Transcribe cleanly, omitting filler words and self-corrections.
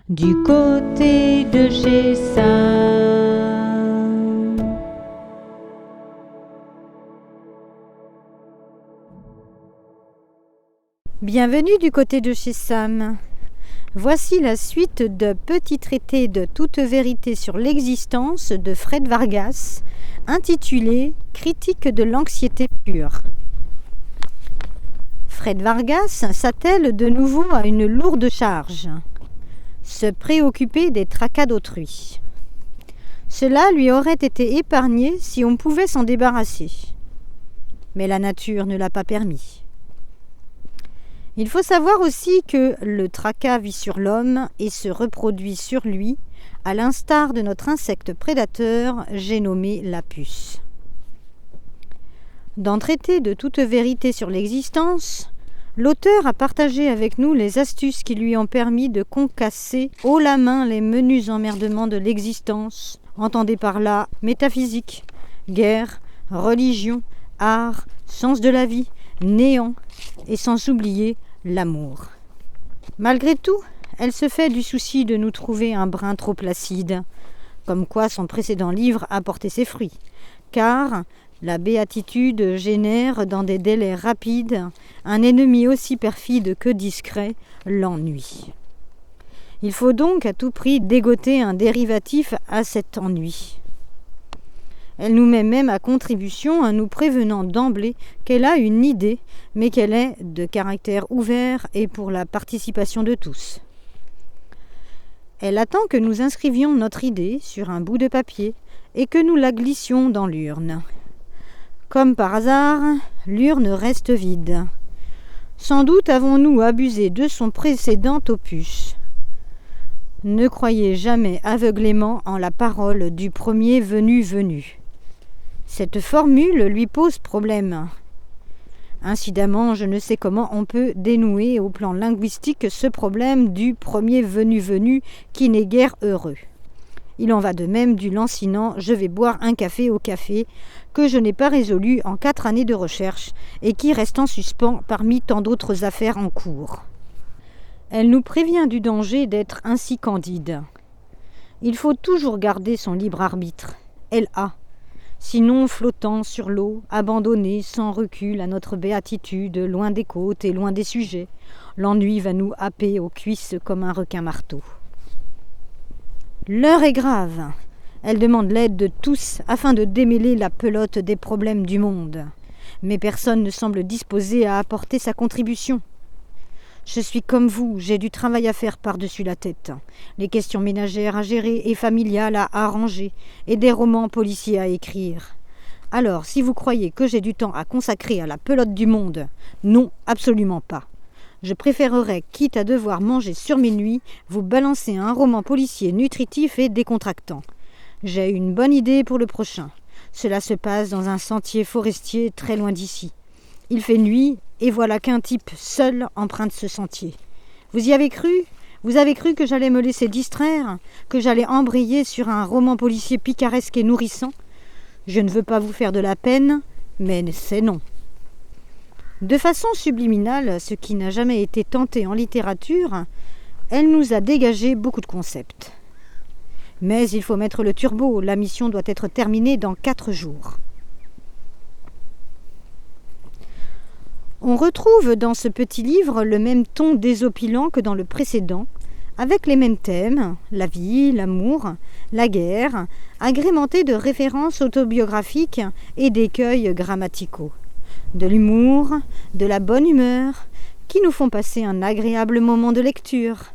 du côté de chez Sam. Bienvenue du côté de chez Sam. Voici la suite de Petit traité de toute vérité sur l'existence de Fred Vargas, intitulé Critique de l'anxiété pure. Fred Vargas s'attelle de nouveau à une lourde charge, se préoccuper des tracas d'autrui. Cela lui aurait été épargné si on pouvait s'en débarrasser. Mais la nature ne l'a pas permis. Il faut savoir aussi que le tracas vit sur l'homme et se reproduit sur lui, à l'instar de notre insecte prédateur, j'ai nommé la puce. Dans Traité de toute vérité sur l'existence, l'auteur a partagé avec nous les astuces qui lui ont permis de concasser haut la main les menus emmerdements de l'existence, entendez par là métaphysique, guerre, religion, art, sens de la vie, néant, et sans oublier l'amour. Malgré tout, elle se fait du souci de nous trouver un brin trop placide, comme quoi son précédent livre a porté ses fruits, car la béatitude génère dans des délais rapides un ennemi aussi perfide que discret, l'ennui. Il faut donc à tout prix dégoter un dérivatif à cet ennui. Elle nous met même à contribution en nous prévenant d'emblée qu'elle a une idée, mais qu'elle est de caractère ouvert et pour la participation de tous. Elle attend que nous inscrivions notre idée sur un bout de papier et que nous la glissions dans l'urne. Comme par hasard, l'urne reste vide. Sans doute avons-nous abusé de son précédent opus. Ne croyez jamais aveuglément en la parole du premier venu. Cette formule lui pose problème. Incidemment, je ne sais comment on peut dénouer au plan linguistique ce problème du premier venu qui n'est guère heureux. Il en va de même du lancinant « je vais boire un café au café » que je n'ai pas résolu en 4 années de recherche et qui reste en suspens parmi tant d'autres affaires en cours. Elle nous prévient du danger d'être ainsi candide. Il faut toujours garder son libre arbitre, LA, sinon flottant sur l'eau, abandonné sans recul à notre béatitude, loin des côtes et loin des sujets, l'ennui va nous happer aux cuisses comme un requin-marteau. L'heure est grave. Elle demande l'aide de tous afin de démêler la pelote des problèmes du monde. Mais personne ne semble disposé à apporter sa contribution. Je suis comme vous, j'ai du travail à faire par-dessus la tête. Les questions ménagères à gérer et familiales à arranger, et des romans policiers à écrire. Alors, si vous croyez que j'ai du temps à consacrer à la pelote du monde, non, absolument pas. Je préférerais, quitte à devoir manger sur mes nuits, vous balancer un roman policier nutritif et décontractant. J'ai une bonne idée pour le prochain. Cela se passe dans un sentier forestier très loin d'ici. Il fait nuit, et voilà qu'un type seul emprunte ce sentier. Vous y avez cru ? Vous avez cru que j'allais me laisser distraire ? Que j'allais embrayer sur un roman policier picaresque et nourrissant ? Je ne veux pas vous faire de la peine, mais c'est non. De façon subliminale, ce qui n'a jamais été tenté en littérature, elle nous a dégagé beaucoup de concepts. Mais il faut mettre le turbo, la mission doit être terminée dans 4 jours. On retrouve dans ce petit livre le même ton désopilant que dans le précédent, avec les mêmes thèmes, la vie, l'amour, la guerre, agrémentés de références autobiographiques et d'écueils grammaticaux. De l'humour, de la bonne humeur, qui nous font passer un agréable moment de lecture.